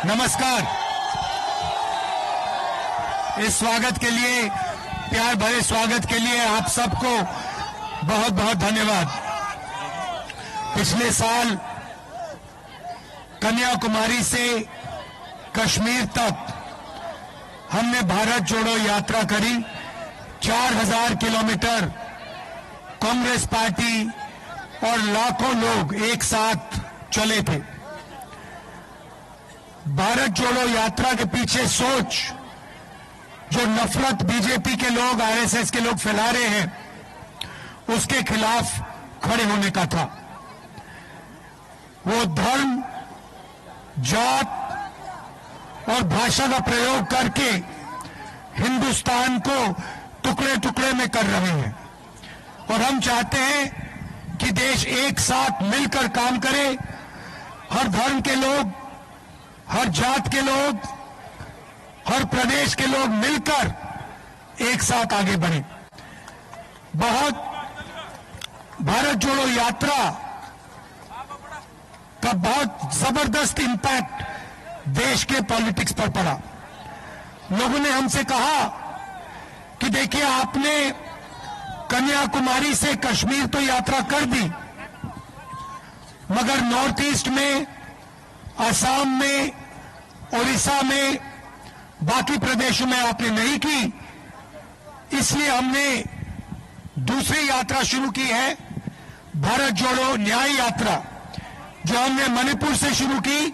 नमस्कार। इस स्वागत के लिए, प्यार भरे स्वागत के लिए आप सबको बहुत बहुत धन्यवाद। पिछले साल कन्याकुमारी से कश्मीर तक हमने भारत जोड़ो यात्रा करी। 4000 किलोमीटर कांग्रेस पार्टी और लाखों लोग एक साथ चले थे। भारत जोड़ो यात्रा के पीछे सोच, जो नफरत बीजेपी के लोग, आरएसएस के लोग फैला रहे हैं, उसके खिलाफ खड़े होने का था। वो धर्म, जात और भाषा का प्रयोग करके हिंदुस्तान को टुकड़े टुकड़े में कर रहे हैं और हम चाहते हैं कि देश एक साथ मिलकर काम करे। हर धर्म के लोग, हर जात के लोग, हर प्रदेश के लोग मिलकर एक साथ आगे बढ़े। भारत जोड़ो यात्रा का बहुत जबरदस्त इंपैक्ट देश के पॉलिटिक्स पर पड़ा। लोगों ने हमसे कहा कि देखिए, आपने कन्याकुमारी से कश्मीर तो यात्रा कर दी, मगर नॉर्थ ईस्ट में, असम में, उड़ीसा में, बाकी प्रदेशों में आपने नहीं की। इसलिए हमने दूसरी यात्रा शुरू की है, भारत जोड़ो न्याय यात्रा, जो हमने मणिपुर से शुरू की,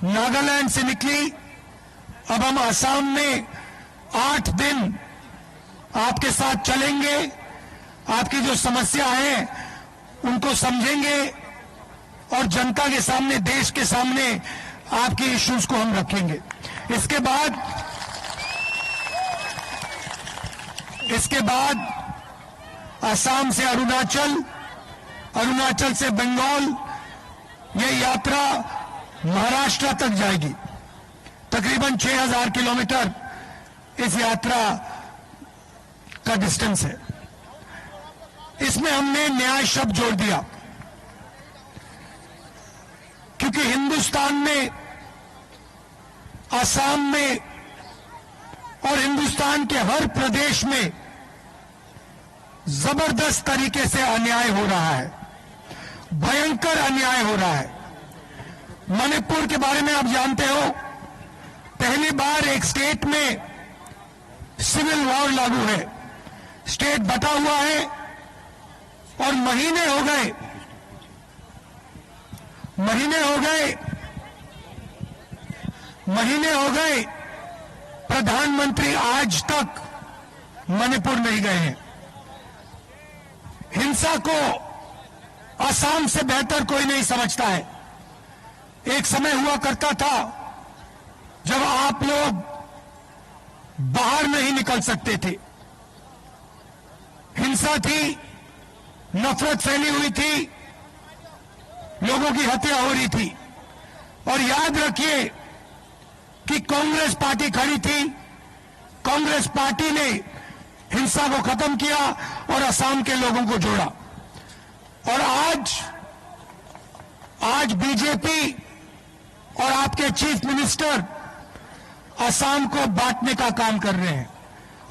नागालैंड से निकली। अब हम असम में 8 दिन आपके साथ चलेंगे, आपकी जो समस्या है उनको समझेंगे और जनता के सामने, देश के सामने आपके इश्यूज को हम रखेंगे। इसके बाद असम से अरुणाचल, अरुणाचल से बंगाल, ये यात्रा महाराष्ट्र तक जाएगी। तकरीबन 6000 किलोमीटर इस यात्रा का डिस्टेंस है। इसमें हमने न्याय शब्द जोड़ दिया, क्योंकि हिंदुस्तान में, असम में और हिंदुस्तान के हर प्रदेश में जबरदस्त तरीके से अन्याय हो रहा है, भयंकर अन्याय हो रहा है। मणिपुर के बारे में आप जानते हो, पहली बार एक स्टेट में सिविल वॉर लागू है। स्टेट बटा हुआ है और महीने हो गए प्रधानमंत्री आज तक मणिपुर नहीं गए हैं। हिंसा को असम से बेहतर कोई नहीं समझता है। एक समय हुआ करता था जब आप लोग बाहर नहीं निकल सकते थे, हिंसा थी, नफरत फैली हुई थी, लोगों की हत्या हो रही थी। और याद रखिए कि कांग्रेस पार्टी खड़ी थी, कांग्रेस पार्टी ने हिंसा को खत्म किया और असम के लोगों को जोड़ा। और आज बीजेपी और आपके चीफ मिनिस्टर असम को बांटने का काम कर रहे हैं।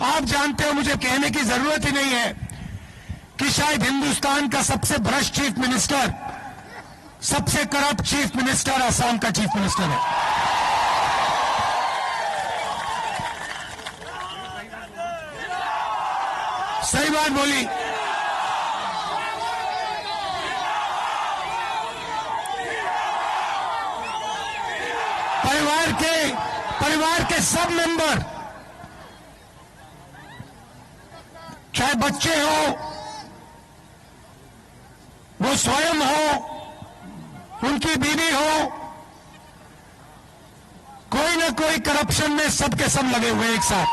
आप जानते हो, मुझे कहने की जरूरत ही नहीं है कि शायद हिंदुस्तान का सबसे भ्रष्ट चीफ मिनिस्टर, सबसे करप्ट चीफ मिनिस्टर असम का चीफ मिनिस्टर है। सही बात बोली। परिवार के सब मेंबर, चाहे बच्चे हो, वो स्वयं हो, उनकी बीवी हो, कोई ना कोई करप्शन में सबके सब लगे हुए एक साथ।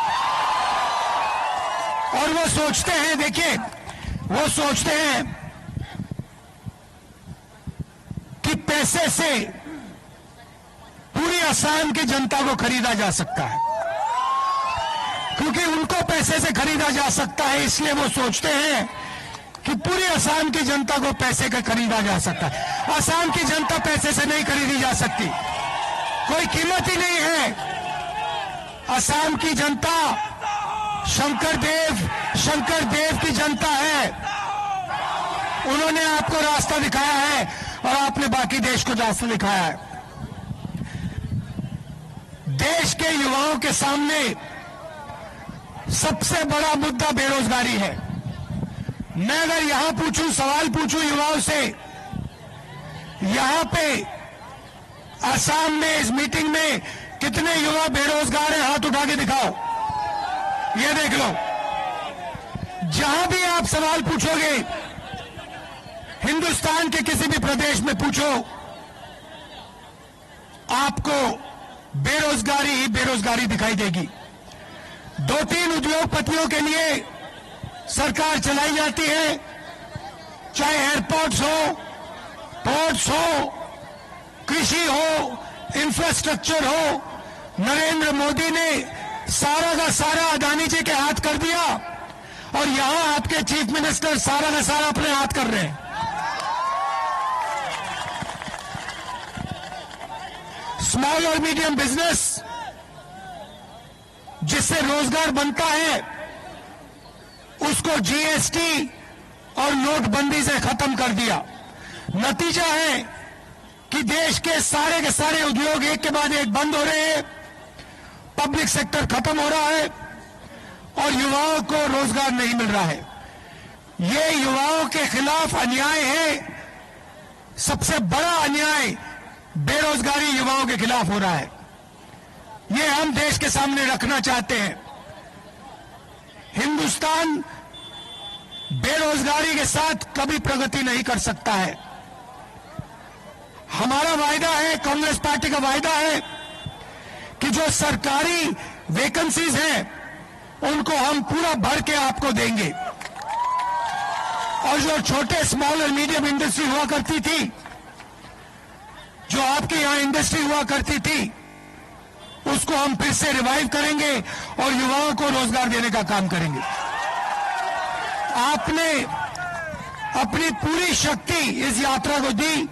और वो सोचते हैं, देखिए, वो सोचते हैं कि पैसे से पूरी असम की जनता को खरीदा जा सकता है। क्योंकि उनको पैसे से खरीदा जा सकता है, इसलिए वो सोचते हैं कि पूरी असम की जनता को पैसे का खरीदा जा सकता है। असम की जनता पैसे से नहीं खरीदी जा सकती। कोई कीमत ही नहीं है। असम की जनता शंकर देव की जनता है। उन्होंने आपको रास्ता दिखाया है और आपने बाकी देश को रास्ता दिखाया है। देश के युवाओं के सामने सबसे बड़ा मुद्दा बेरोजगारी है। मैं अगर यहां सवाल पूछूं युवाओं से, यहां पे असम में इस मीटिंग में कितने युवा बेरोजगार हैं? हाथ उठा के दिखाओ, ये देख लो। जहां भी आप सवाल पूछोगे, हिंदुस्तान के किसी भी प्रदेश में पूछो, आपको बेरोजगारी ही बेरोजगारी दिखाई देगी। 2-3 उद्योगपतियों के लिए सरकार चलाई जाती है, चाहे एयरपोर्ट्स हो, पोर्ट्स हो, कृषि हो, इंफ्रास्ट्रक्चर हो। नरेंद्र मोदी ने सारा का सारा अदानी जी के हाथ कर दिया और यहां आपके चीफ मिनिस्टर सारा का सारा अपने हाथ कर रहे हैं। स्मॉल और मीडियम बिजनेस जिससे रोजगार बनता है, उसको जीएसटी और नोटबंदी से खत्म कर दिया। नतीजा है कि देश के सारे उद्योग एक के बाद एक बंद हो रहे हैं, पब्लिक सेक्टर खत्म हो रहा है और युवाओं को रोजगार नहीं मिल रहा है। ये युवाओं के खिलाफ अन्याय है। सबसे बड़ा अन्याय बेरोजगारी युवाओं के खिलाफ हो रहा है। ये हम देश के सामने रखना चाहते हैं। हिंदुस्तान बेरोजगारी के साथ कभी प्रगति नहीं कर सकता है। हमारा वायदा है, कांग्रेस पार्टी का वायदा है कि जो सरकारी वैकेंसीज हैं उनको हम पूरा भर के आपको देंगे और जो छोटे स्मॉल और मीडियम इंडस्ट्री हुआ करती थी, जो आपके यहां इंडस्ट्री हुआ करती थी, उसको हम फिर से रिवाइव करेंगे और युवाओं को रोजगार देने का काम करेंगे। आपने अपनी पूरी शक्ति इस यात्रा को दी।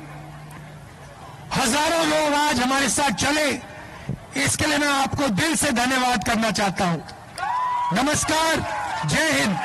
हजारों लोग आज हमारे साथ चले, इसके लिए मैं आपको दिल से धन्यवाद करना चाहता हूं। नमस्कार, जय हिंद।